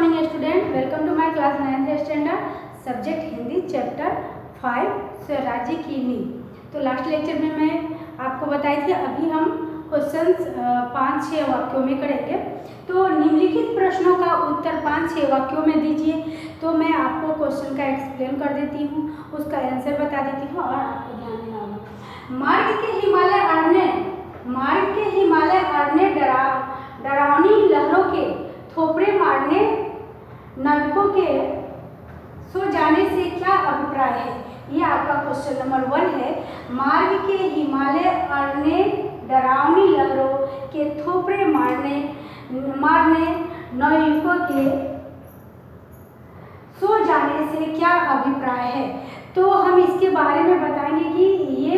Morning student, welcome to my class 9th standard, subject Hindi, chapter 5 स्वराज्य की नींव। तो लास्ट लेक्चर में मैं आपको बताई थी, अभी हम क्वेश्चंस 5-6 वाक्यों में करेंगे। तो निम्नलिखित प्रश्नों का उत्तर 5-6 वाक्यों में दीजिए। तो मैं आपको क्वेश्चन का एक्सप्लेन कर देती हूँ, उसका आंसर बता देती हूँ और आपको ध्यान देना होगा। मार्ग के हिमालय अरने डरावनी लहरों के थोपड़े मारने नाविकों के सो जाने से क्या अभिप्राय है? ये आपका क्वेश्चन नंबर 1 है। मार्ग के हिमालय अरने डरावनी लहरों के थोपड़े मारने नाविकों के सो जाने से क्या अभिप्राय है? तो हम इसके बारे में बताएंगे कि ये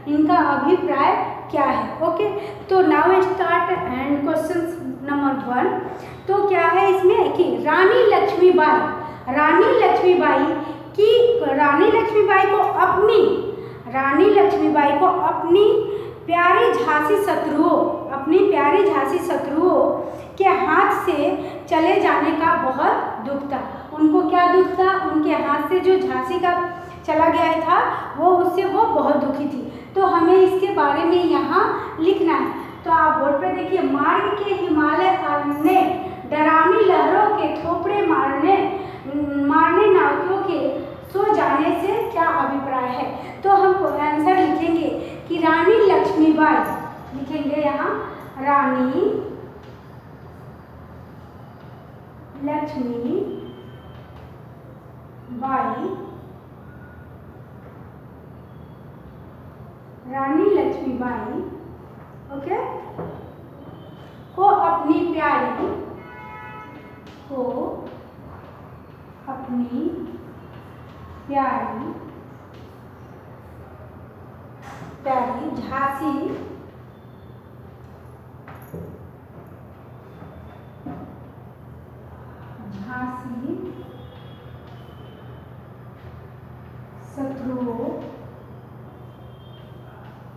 इनका अभिप्राय क्या है। ओके, तो now start and question number 1। तो क्या है इसमें कि रानी लक्ष्मीबाई को अपनी प्यारी झांसी शत्रुओं के हाथ से चले जाने का बहुत दुख था। उनको क्या दुख था? उनके हाथ से जो झांसी का चला गया था उससे वो बहुत दुखी थी। तो हमें इसके बारे में यहाँ लिखना है। तो आप बोर्ड पे देखिए, मार्ग के हिमालय अरने डरावनी लहरों के थोपड़े मारने नाविकों के सो जाने से क्या अभिप्राय है? तो हम आंसर लिखेंगे कि रानी लक्ष्मीबाई, लिखेंगे यहाँ रानी लक्ष्मीबाई ओके को अपनी प्यारी झांसी शत्रुओं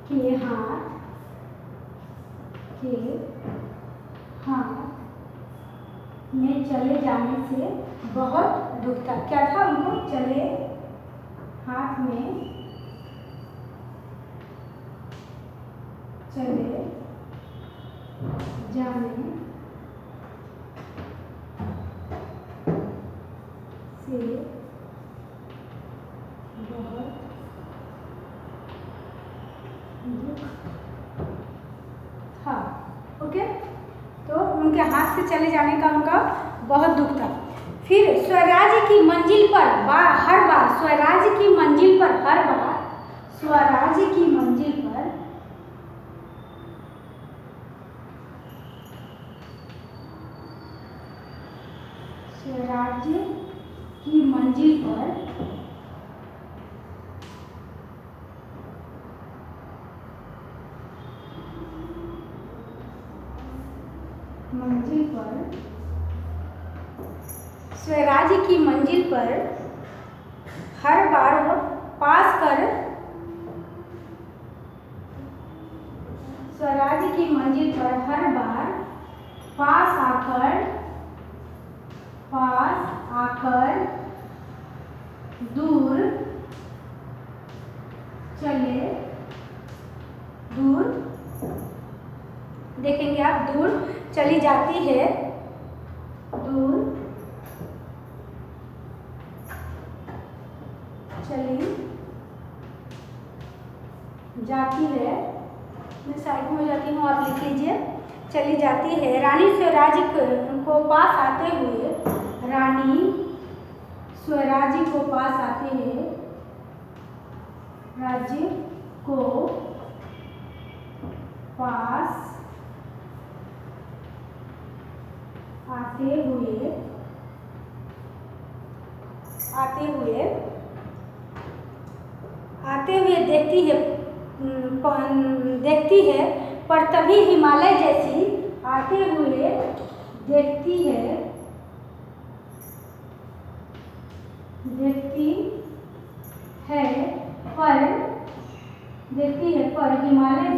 के हाथ में चले जाने से बहुत दुख था। क्या था? उनको हाथ में चले जाने से बहुत दुख था। ओके, तो उनके हाथ से चले जाने का उनका बहुत दुख था। फिर स्वराज्य की मंजिल पर हर बार स्वराज्य की मंजिल पर स्वराज्य की मंजिल पर हर बार पास आकर दूर देखेंगे आप, दूर चली जाती है, मैं साइड में हो जाती हूँ, आप लिख लीजिए, चली जाती है। रानी स्वराज्य को पास आते हुए देखती है पर तभी हिमालय जैसी आते हुए देखती है पर हिमालय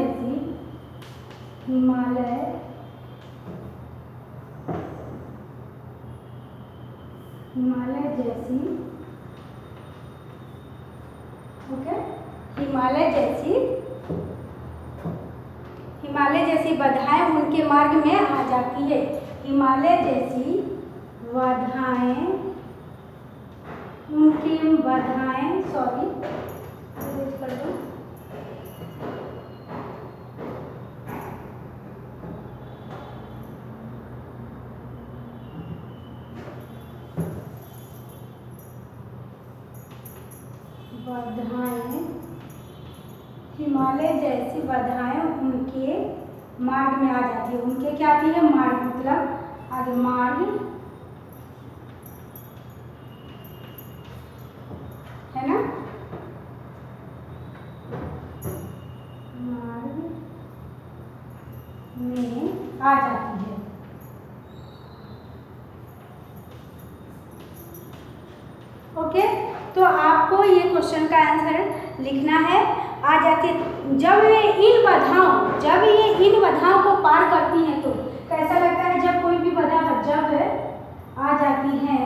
हिमालय जैसी, ओके, हिमालय जैसी बाधाएं उनके मार्ग में आ जाती है। हिमालय जैसी बाधाएं उनकी बाधाएं, सॉरी कर दो, बाधाएं, हिमालय जैसी बाधाएं उनके मार्ग में आ जाती है। उनके क्या आती है? मार्ग, मतलब आगे मार्ग है ना, मार्ग में आ जाती है। ओके, तो आपको ये क्वेश्चन का आंसर लिखना है। आ जाती है जब ये इन बाधाओं को पार करती हैं तो कैसा लगता है? जब कोई भी बाधा जब आ जाती है,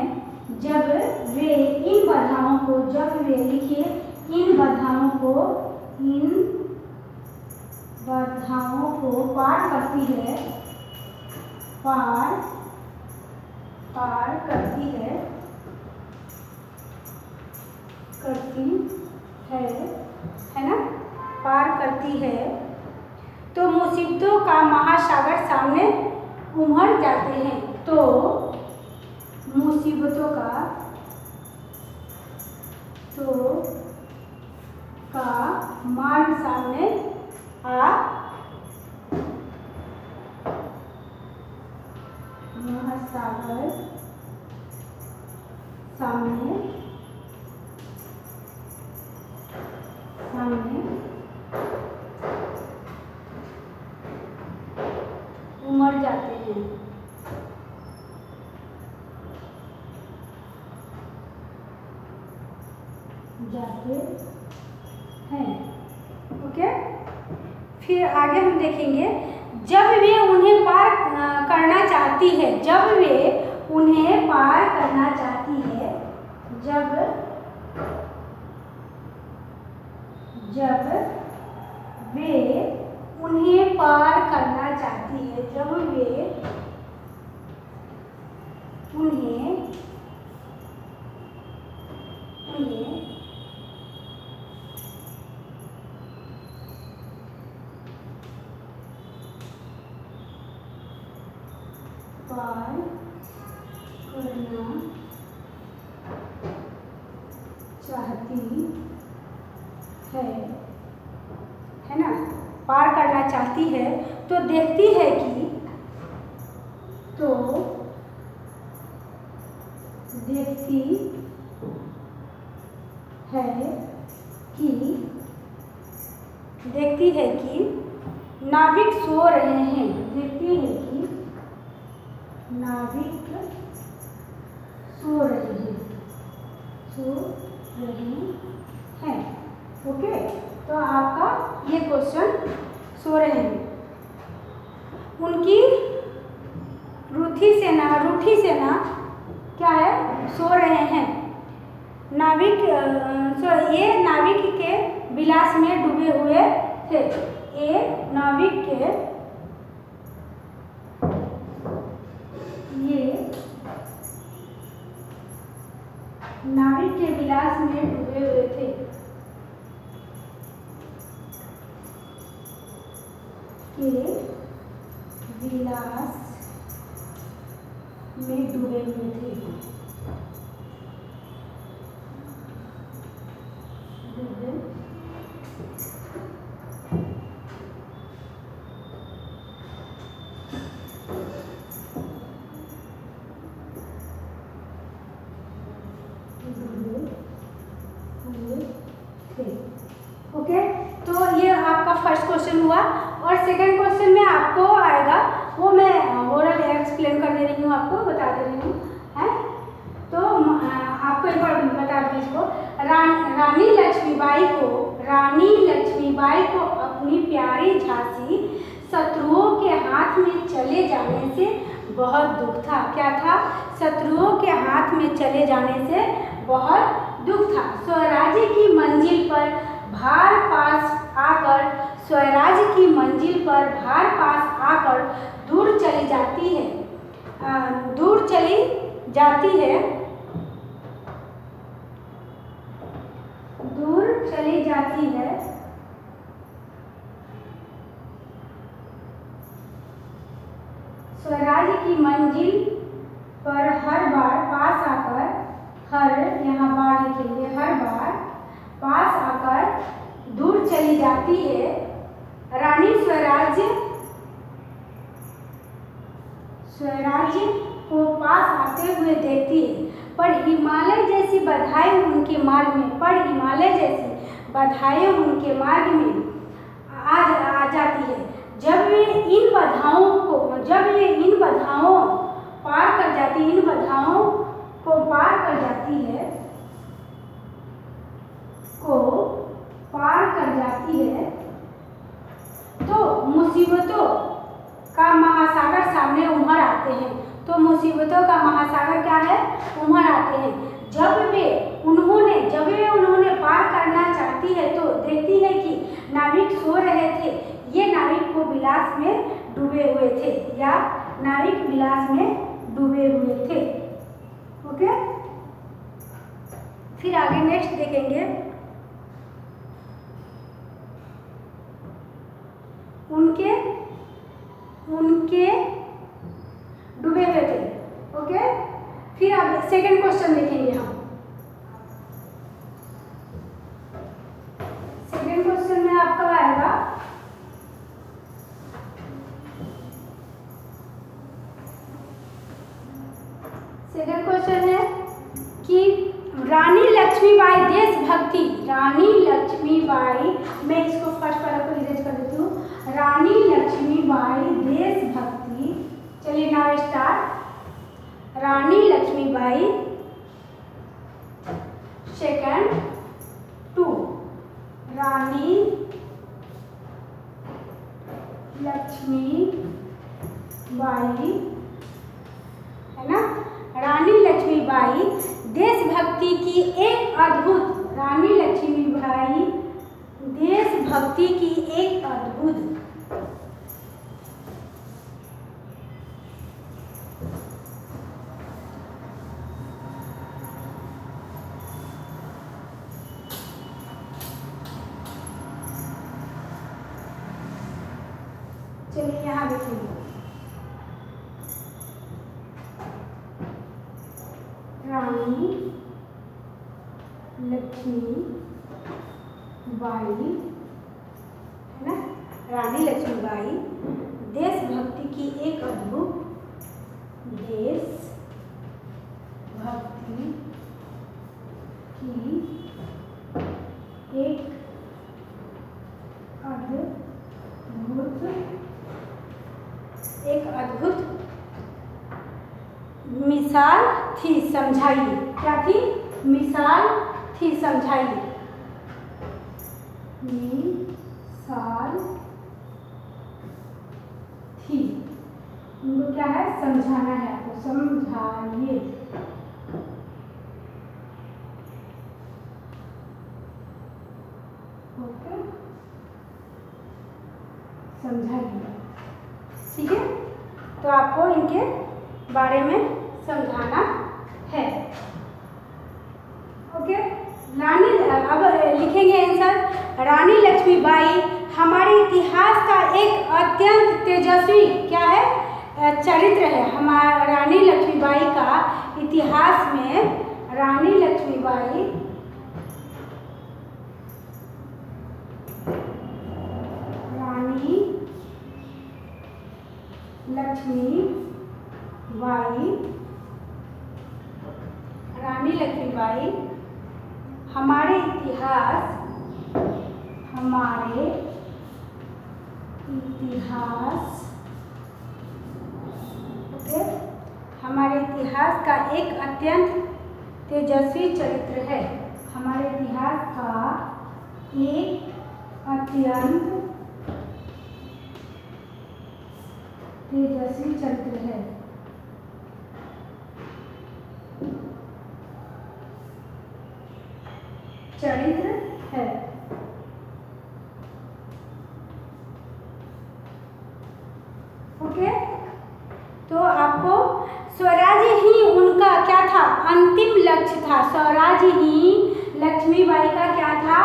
जब वे इन बाधाओं को, जब वे, लिखिए, इन बाधाओं को पार करती है, पार करती है ना, पार करती है, तो मुसीबतों का महासागर सामने उमड़ जाते हैं। तो मुसीबतों का मार्ग सामने आ, महासागर सामने उमड़ जाते हैं। ओके, फिर आगे हम देखेंगे, जब वे उन्हें पार करना चाहती है, जब वे उन्हें पार करना चाहती है, जब वे उन्हें पार करना चाहती है, जब वे उन्हें पार करना चाहती है ना, पार करना चाहती है, तो देखती है कि नाविक सो रहे हैं, देखती है कि नाविक सो रहे हैं। ओके, तो आपका ये क्वेश्चन, सो रहे हैं, उनकी रूठी सेना क्या है? सो रहे हैं। नाविक, ये नाविक के विलास में डूबे हुए थे। ये नाविक के विलास में डूबे हुए थे। विलास में डूबे हुए थे। ओके, तो ये आपका फर्स्ट क्वेश्चन हुआ। और सेकंड क्वेश्चन में आपको आएगा, वो मैं ओरल एक्सप्लेन कर दे रही हूँ, आपको बता दे रही हूँ, है। तो आपको एक बार बता दें इसको, रानी लक्ष्मीबाई को अपनी प्यारी झांसी शत्रुओं के हाथ में चले जाने से बहुत दुख था। क्या था? शत्रुओं के हाथ में चले जाने से बहुत दुख था। स्वराज्य की मंजिल पर भार पास आकर, स्वराज्य की मंजिल पर भार पास आकर दूर चली जाती है, दूर चली जाती है, दूर चली जाती है। स्वराज्य की मंजिल पर हर बार पास आकर, हर यहाँ बार लिखेंगे, हर बार पास आकर दूर चली जाती है। रानी स्वराज्य को पास आते हुए देखती है, पर हिमालय जैसी बाधाएं उनके मार्ग में, पर हिमालय जैसी बाधाएं उनके मार्ग में आ जाती है। जब वे इन बाधाओं पार कर जाती, इन बाधाओं को पार कर जाती है, तो मुसीबतों का महासागर सामने उमड़ आते हैं। तो मुसीबतों का महासागर क्या है? उमड़ आते हैं। जब वे उन्होंने पार करना चाहती है तो देखती है कि नाविक सो रहे थे। ये नाविक को विलास में डूबे हुए थे, या नाविक विलास में डूबे हुए थे। ओके, फिर आगे नेक्स्ट देखेंगे। उनके डूबे हुए थे। ओके, फिर अब सेकंड क्वेश्चन देखेंगे हम। सेकंड क्वेश्चन में आपका आएगा, सेकंड क्वेश्चन है कि रानी लक्ष्मीबाई देशभक्ति, रानी लक्ष्मीबाई, मैं इसको फर्स्ट वाला को इरेज कर देती हूँ। रानी लक्ष्मीबाई देशभक्ति, चलिए नाउ स्टार्ट। रानी लक्ष्मीबाई सेकंड 2, रानी लक्ष्मीबाई, है ना, रानी लक्ष्मीबाई देशभक्ति की एक अद्भुत, रानी लक्ष्मीबाई देशभक्ति की एक अद्भुत चलिए यहाँ देखिए, रानी लक्ष्मीबाई, है ना, रानी लक्ष्मीबाई देशभक्ति की एक अद्भुत, देशभक्ति की एक अद्भुत मिसाल थी, समझाइए। क्या थी? मिसाल थी, समझाइए। मिसाल थी, उनको क्या है? समझाना है आपको, समझाइए। ओके, समझाइए। ठीक है, तो आपको इनके बारे में समझाना है। ओके, रानी, अब लिखेंगे आंसर। रानी लक्ष्मीबाई हमारे इतिहास का एक अत्यंत तेजस्वी क्या है? चरित्र है। हमारा रानी लक्ष्मीबाई का इतिहास में, रानी लक्ष्मीबाई हमारे इतिहास ओके, हमारे इतिहास का एक अत्यंत तेजस्वी चरित्र है। हमारे इतिहास का एक अत्यंत तेजस्वी चरित्र है। चरित्र है। ओके, तो आपको स्वराज्य ही उनका क्या था, अंतिम लक्ष्य था। स्वराज्य ही लक्ष्मीबाई का क्या था,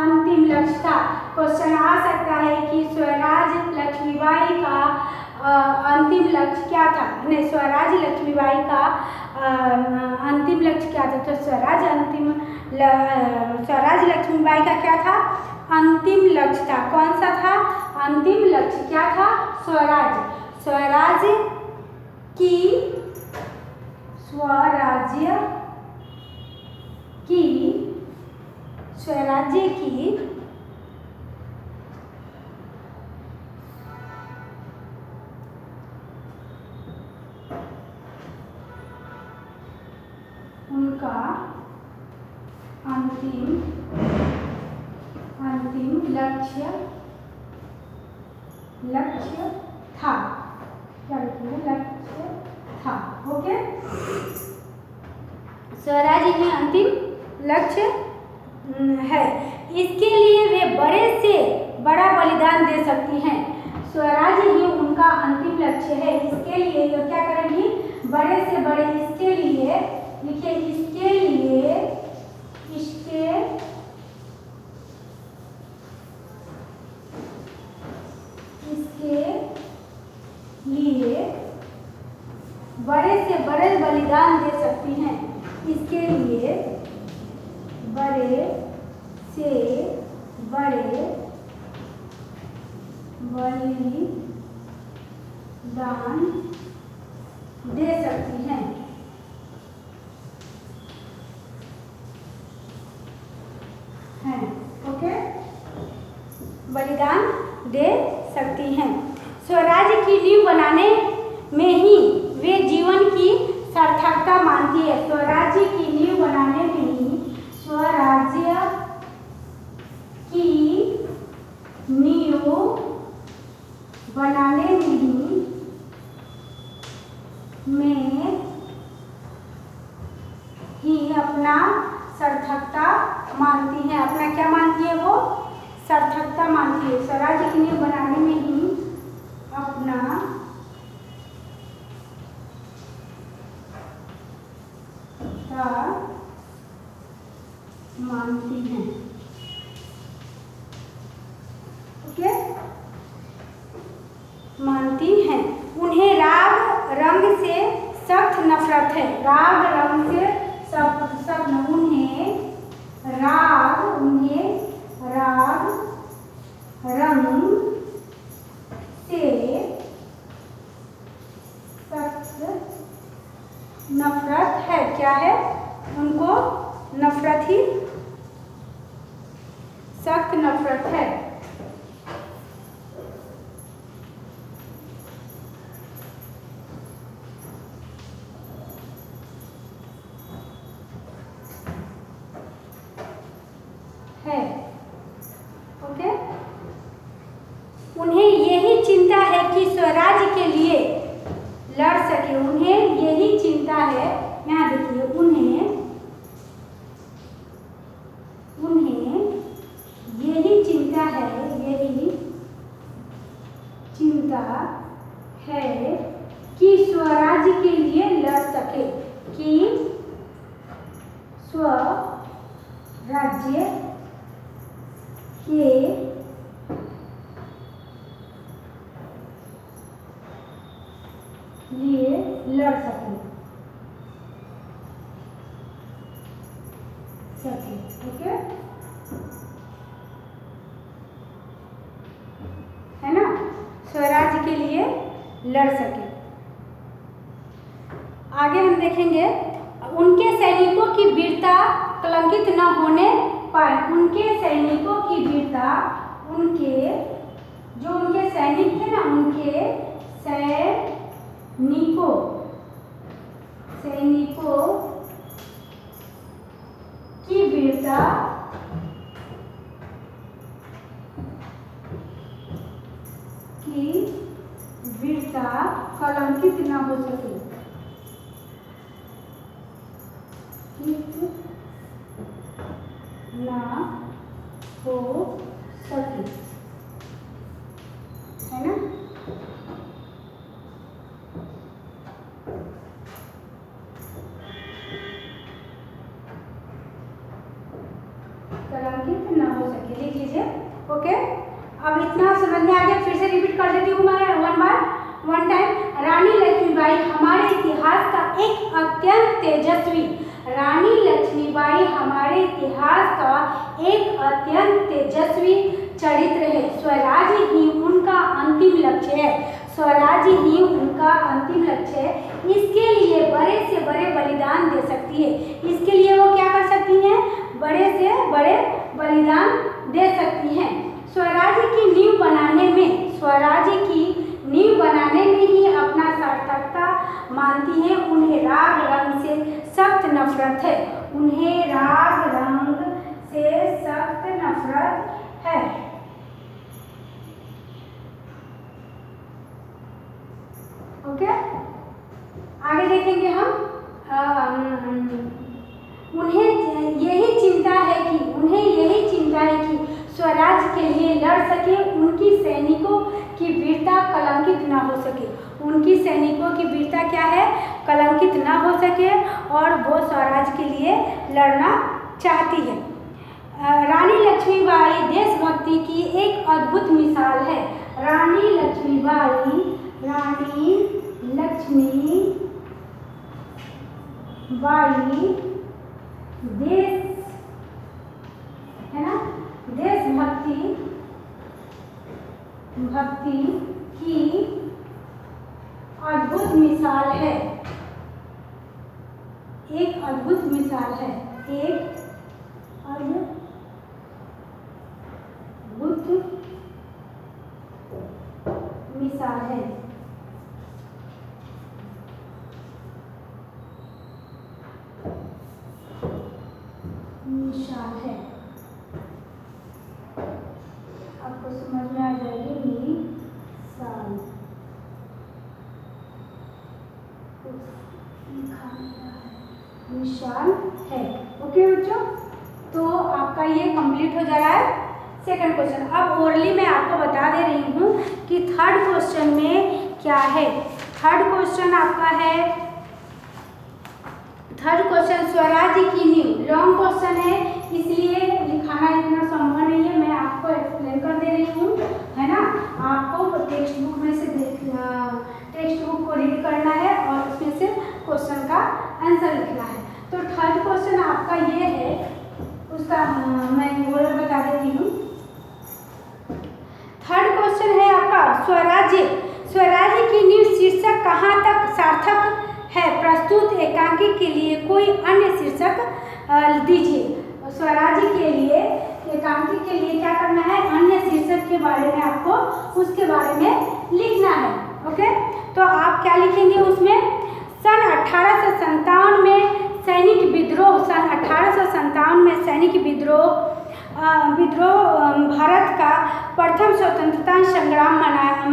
अंतिम लक्ष्य था। क्वेश्चन आ सकता है कि स्वराज लक्ष्मीबाई का अंतिम लक्ष्य क्या था, नहीं, स्वराज लक्ष्मीबाई का अंतिम लक्ष्य क्या था। तो स्वराज लक्ष्मीबाई का क्या था, अंतिम लक्ष्य था। कौन सा था अंतिम लक्ष्य, क्या था, स्वराज। स्वराज्य की स्वराज्य की उनका अंतिम लक्ष्य था। क्या लिखेंगे, लक्ष्य था। ओके, स्वराज्य ही अंतिम लक्ष्य है। इसके लिए वे बड़े से बड़ा बलिदान दे सकती हैं। स्वराज्य ही उनका अंतिम लक्ष्य है, इसके लिए वे क्या करेंगी, बड़े से बड़े, इसके लिए लिखिए, इसके लिए बड़े से बड़े बलिदान दे सकती हैं। इसके लिए बड़े से बड़े बलिदान दे सकती हैं। ओके, बलिदान दे सकती हैं। स्वराज्य की नींव बनाने में ही वे जीवन की सार्थकता मानती है। स्वराज्य की नींव बनाने में ही, स्वराज्य की नींव बनाने में ही अपना सार्थकता मानती है। अपना क्या मानती है, वो सार्थकता मानती है। स्वराज्य की नींव बनाने में ही अपना मानती हैं। ओके, मानती हैं। उन्हें राग रंग से सख्त नफरत है। राग रंग से सख्त उन्हें राग रंग से सख्त नफरत है। क्या है, उनको नफरत ही, सख्त नफरत है। ओके, उन्हें यही चिंता है कि स्वराज्य के लिए लड़ सके। उन्हें यही चिंता है, यहाँ देखिए, उन्हें यही चिंता है कि स्वराज्य के लिए लड़ सके, कि स्वराज्य के लिए लड़ सके। ओके, है ना, स्वराज्य के लिए लड़ सके। आगे हम देखेंगे, उनके सैनिकों की वीरता कलंकित न होने पाए। उनके सैनिकों की वीरता, उनके सैनिक थे ना, उनके सैनिकों की वीरता कलंकित न हो सके। ना हो सके, है ना। कलंकित ना हो सके, लिख लीजिए। ओके, अब इतना समझ में आ गया, फिर से रिपीट कर देती हूँ मैं वन टाइम। रानी लक्ष्मीबाई हमारे इतिहास का एक अत्यंत तेजस्वी, रानी लक्ष्मीबाई हमारे इतिहास का एक अत्यंत तेजस्वी चरित्र है। स्वराज ही उनका अंतिम लक्ष्य है, स्वराज ही उनका अंतिम लक्ष्य है। इसके लिए बड़े से बड़े बलिदान दे सकती है, इसके लिए वो क्या कर सकती हैं, बड़े से बड़े बलिदान दे सकती हैं। स्वराज्य की नींव बनाने में, स्वराज्य की नींव बनाने में ही अपना सार्थकता मानती हैं। उन्हें राग रंग से सख्त नफरत है, उन्हें राग रंग से सख्त नफरत है। ओके, आगे देखेंगे हम। उन्हें यही चिंता है कि स्वराज के लिए लड़ सके, उनकी सैनिकों की वीरता कलंकित ना हो सके, उनकी सैनिकों की वीरता क्या है, कलंकित ना हो सके, और वो स्वराज के लिए लड़ना चाहती है। रानी लक्ष्मीबाई देशभक्ति की एक अद्भुत मिसाल है। रानी लक्ष्मीबाई देशभक्ति की अद्भुत मिसाल है, एक अद्भुत मिसाल है, एक अद्भुत मिसाल है। मिसाल है, आपको समझ में आ जाएगी। मिसाल मिसाल है। ओके बच्चों, तो आपका ये कंप्लीट हो जा रहा है सेकंड क्वेश्चन। अब ओरली मैं आपको बता दे रही हूँ कि थर्ड क्वेश्चन में क्या है। थर्ड क्वेश्चन आपका है, थर्ड क्वेश्चन स्वराज्य की नींव। लॉन्ग क्वेश्चन है, इसलिए लिखाना इतना संभव नहीं है, मैं आपको एक्सप्लेन कर दे रही हूँ, है ना। आपको टेक्स्ट बुक में से टेक्स्ट बुक को रीड करना है और उसमें से क्वेश्चन का आंसर लिखना है। तो थर्ड क्वेश्चन आपका ये है, उसका मैं वर्ड बता देती हूँ। थर्ड क्वेश्चन है आपका स्वराज्य की नींव शीर्षक कहाँ तक सार्थक है, प्रस्तुत एकांकी के लिए कोई अन्य शीर्षक दीजिए। स्वराज्य के लिए एकांकी के लिए क्या करना है, अन्य शीर्षक के बारे में आपको उसके बारे में लिखना है। ओके, तो आप क्या लिखेंगे उसमें, सन 1857 में सैनिक विद्रोह, सन 1857 में सैनिक विद्रोह भारत का प्रथम स्वतंत्रता संग्राम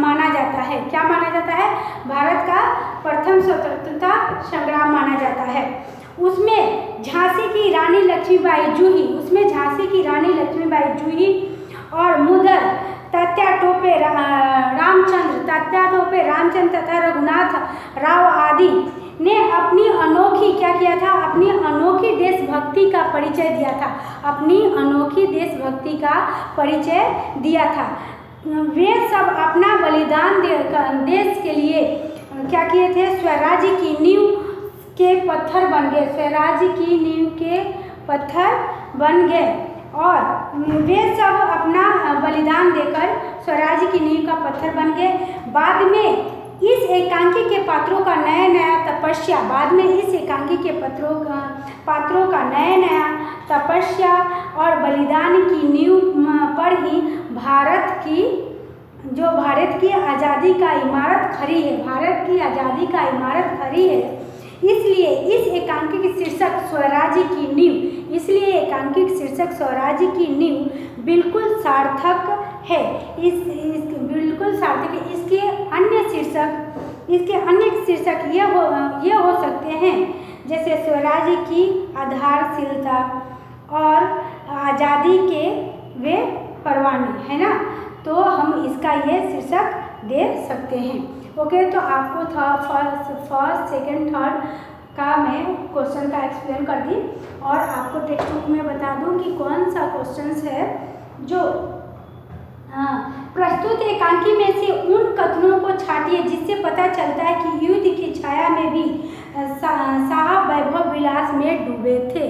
माना जाता है। क्या माना जाता है, भारत का प्रथम स्वतंत्रता संग्राम माना जाता है। उसमें झांसी की रानी लक्ष्मीबाई जूही, उसमें झांसी की रानी लक्ष्मीबाई जूही और मुदर तात्या टोपे रामचंद्र तथा रघुनाथ राव आदि ने अपनी अनोखी क्या किया था, अपनी अनोखी देशभक्ति का परिचय दिया था, अपनी अनोखी देशभक्ति का परिचय दिया था। वे सब अपना बलिदान देश के लिए क्या किए थे, स्वराज्य की नींव के पत्थर बन गए, स्वराज्य की नींव के पत्थर बन गए, और वे सब अपना बलिदान देकर स्वराज्य की नींव का पत्थर बन गए। बाद में इस एकांकी के पात्रों का नया नया तपस्या, बाद में इस एकांकी के पात्रों का नया नया तपस्या और बलिदान की नींव पर ही भारत की आज़ादी का इमारत खड़ी है, भारत की आज़ादी का इमारत खड़ी है। इसलिए इस एकांकी की शीर्षक स्वराज्य की नींव, इसलिए एकांकी शीर्षक स्वराज्य की नींव बिल्कुल सार्थक है, बिल्कुल सार्थक है। इसके अन्य शीर्षक ये हो सकते हैं, जैसे स्वराज्य की आधारशिलता और आज़ादी के वे परवाने, है ना। तो हम इसका ये शीर्षक दे सकते हैं। ओके, तो आपको फर्स्ट सेकंड थर्ड का मैं क्वेश्चन का एक्सप्लेन कर दी और आपको टेक्स्ट बुक में बता दूं कि कौन सा क्वेश्चन है जो प्रस्तुत एकांकी में से उन कथनों को छाटिए जिससे पता चलता है कि युद्ध की छाया में भी साहब वैभव विलास में डूबे थे,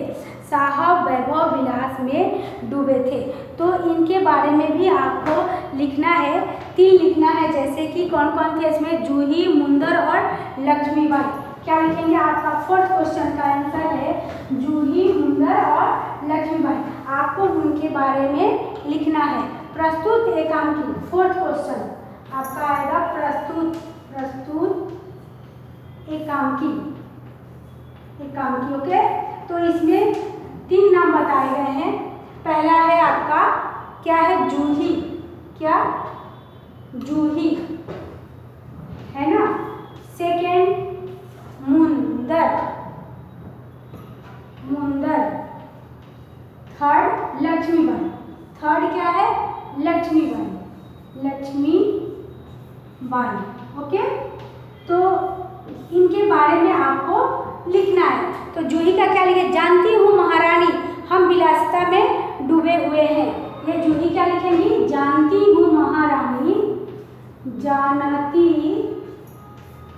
साहब वैभव विलास में डूबे थे। तो इनके बारे में भी आपको लिखना है, 3 लिखना है, जैसे कि कौन कौन थे इसमें, जूही, मुंदर और लक्ष्मीबाई। क्या लिखेंगे, आपका फोर्थ क्वेश्चन का आंसर है जूही, मुंदर और लक्ष्मीबाई। आपको उनके बारे में लिखना है। प्रस्तुत एकांकी, फोर्थ क्वेश्चन आपका आएगा प्रस्तुत एकांकी। ओके, तो इसमें 3 नाम बताए गए हैं। पहला है आपका क्या है, जूही, क्या, जूही, है ना। सेकेंड मुंदर, थर्ड लक्ष्मीबाई, थर्ड क्या है, लक्ष्मीबाई। ओके, तो इनके बारे में आपको लिखना है। तो जूही का क्या लिखे, जानती हूँ महारानी हम विलासिता में डूबे हुए हैं। ये जूही क्या लिखेंगी, जानती हूँ महारानी, जानती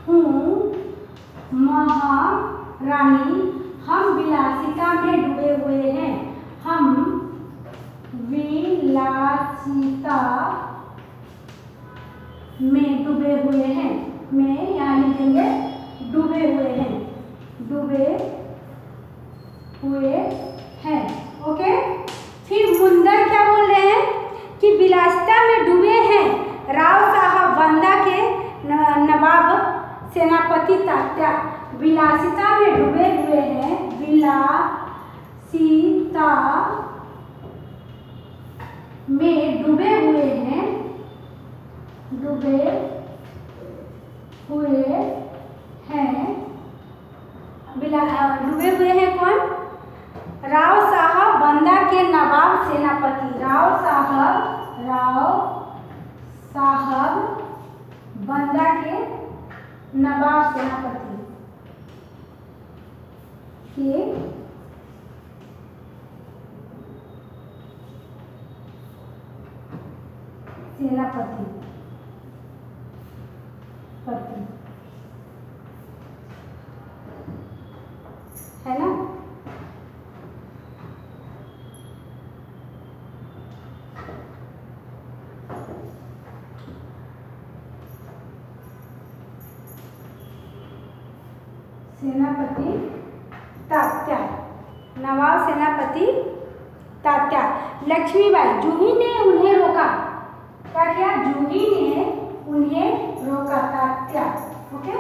हूँ महारानी हम विलासिता में डूबे हुए हैं, हम विलासिता में डूबे हुए हैं। में यहाँ लिखेंगे डूबे हुए हैं, डूबे हुए हैं। ओके, फिर मुंदर क्या बोल रहे हैं कि विलासिता में डूबे हैं राव साहब बंदा के नवाब सेनापति तात्या। विलासिता में डूबे हुए हैं, विलासिता में डूबे हुए हैं, डूबे हुए हैं कौन, राव साहब बंदा के नवाब सेनापति। राव साहब बंदा के नवाब सेनापति के सेनापति है ना। सेनापति तात्या, नवाब सेनापति तात्या। लक्ष्मीबाई, जूही ने उन्हें रोका, क्या किया, जूही ने उन्हें रोका, तात्या। ओके,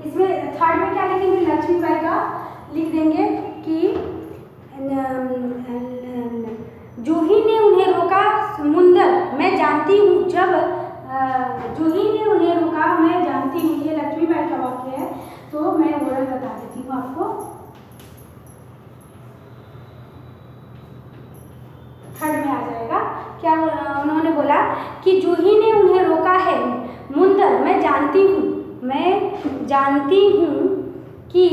इसमें थर्ड में क्या लिखेंगे, लक्ष्मीबाई का लिख देंगे कि जूही ने उन्हें रोका, मुंदर मैं जानती हूँ, जब जूही ने उन्हें रोका मैं जानती हूँ, ये लक्ष्मीबाई का वाक्य है। तो मैं ओरल बता देती हूँ आपको। थर्ड में आ जाएगा, क्या उन्होंने बोला कि जूही ने उन्हें रोका है, मुंदर मैं जानती हूँ कि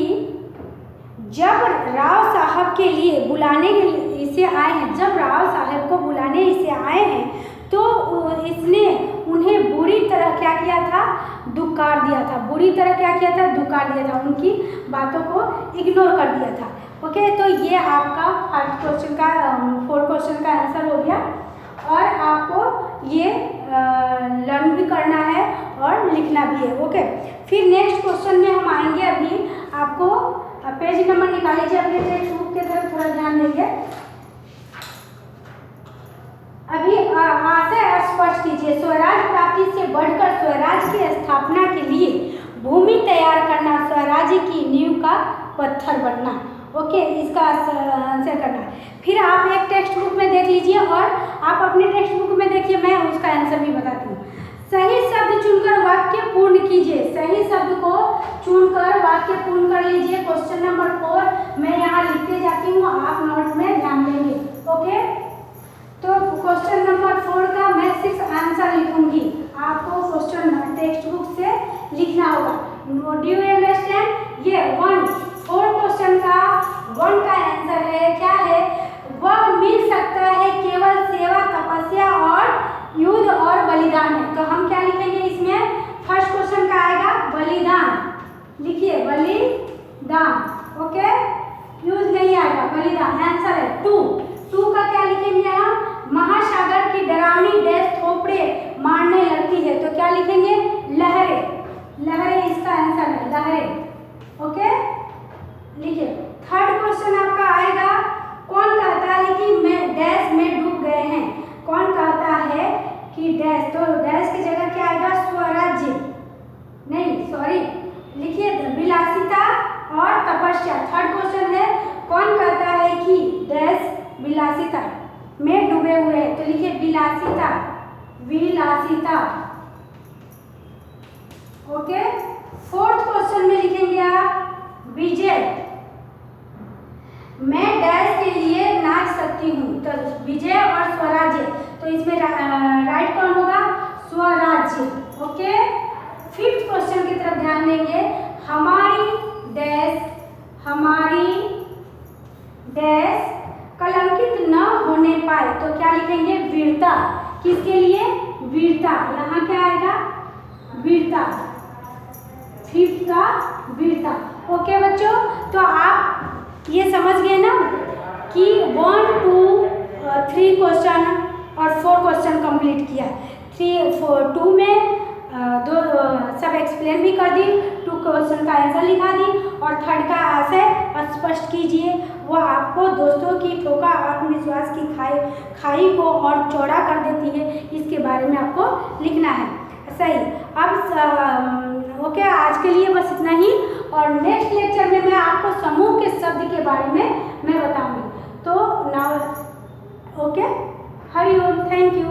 जब राव साहब के लिए बुलाने इसे आए हैं, जब राव साहब को बुलाने इसे आए हैं तो इसने उन्हें बुरी तरह क्या किया था, दुकार दिया था, बुरी तरह क्या किया था, दुकार दिया था, उनकी बातों को इग्नोर कर दिया था। ओके, तो ये आपका फर्स्ट क्वेश्चन का 4 क्वेश्चन का आंसर हो गया और आपको ये लर्न भी करना है और लिखना भी है। ओके, फिर नेक्स्ट क्वेश्चन में हम आएंगे। अभी आपको पेज नंबर निकाल लीजिए, अपने टेक्स्ट बुक के तरफ थोड़ा ध्यान देंगे। अभी आशय स्पष्ट कीजिए, स्वराज प्राप्ति से बढ़कर स्वराज की स्थापना के लिए भूमि तैयार करना, स्वराज्य की नींव का पत्थर बनना। ओके, इसका आंसर करना है। फिर आप एक टेक्स्ट बुक में देख लीजिए और आप अपने टेक्स्ट बुक में देखिए, मैं उसका आंसर भी बताती हूँ। सही शब्द चुनकर वाक्य पूर्ण कीजिए, सही शब्द को चुनकर वाक्य पूर्ण कर लीजिए। क्वेश्चन नंबर 4 मैं यहाँ लिखते जाती हूँ, आप नोट में ध्यान देंगे। ओके, क्वेश्चन नंबर 4 का मैं सिर्फ आंसर लिखूंगी, आपको क्वेश्चन टेक्स्ट बुक से लिखना होगा। Do you understand? ये 4 क्वेश्चन का 1 का आंसर है, क्या है? वह मिल सकता है केवल सेवा, तपस्या और युद्ध और बलिदान है। तो हम क्या लिखेंगे इसमें? फर्स्ट क्वेश्चन का आएगा बलिदान, लिखिए बलिदान, ओके, युद्ध नहीं आएगा, बलिदान आंसर है। 2 का क्या लिखेंगे हम? महासागर की डरावनी डैश थोपड़े मारने लगती है, तो क्या लिखेंगे? लहरें, लहरें इसका आंसर है, लहरें, ओके, लिखिए। थर्ड क्वेश्चन आपका आएगा, कौन कहता है कि मैं डैश में डूब गए हैं? कौन कहता है कि डैश, तो डैश की जगह क्या आएगा? स्वराज्य, नहीं सॉरी, लिखिए विलासिता और तपस्या। थर्ड क्वेश्चन है, कौन कहता है कि डैश विलासिता में डूबे हुए हैं? तो लिखिए विलासिता, विलासिता, ओके। फोर्थ क्वेश्चन में लिखेंगे आप विजय, मैं डैश के लिए नाच सकती हूँ, तो विजय और स्वराज्य, तो इसमें राइट कौन होगा? स्वराज्य, ओके। फिफ्थ क्वेश्चन की तरफ ध्यान देंगे, हमारी डैश, हमारी डैश कलंकित न होने पाए, तो क्या लिखेंगे? वीरता, किसके लिए? वीरता, यहाँ क्या आएगा? वीरता, फिफ्थ का वीरता, ओके बच्चों। तो आप ये समझ गए ना कि 1, 2, 3 क्वेश्चन और 4 क्वेश्चन कंप्लीट किया। 2 में दो सब एक्सप्लेन भी कर दी, 2 क्वेश्चन का आंसर लिखा दी, और थर्ड का आशय स्पष्ट कीजिए। वो आपको दोस्तों की ठोका आत्मविश्वास की खाई को और चौड़ा कर देती है, इसके बारे में आपको लिखना है, सही। अब ओके, आज के लिए बस इतना ही, और नेक्स्ट लेक्चर में मैं आपको समूह के शब्द के बारे में मैं बताऊंगी। तो now okay, Hari Om, thank you.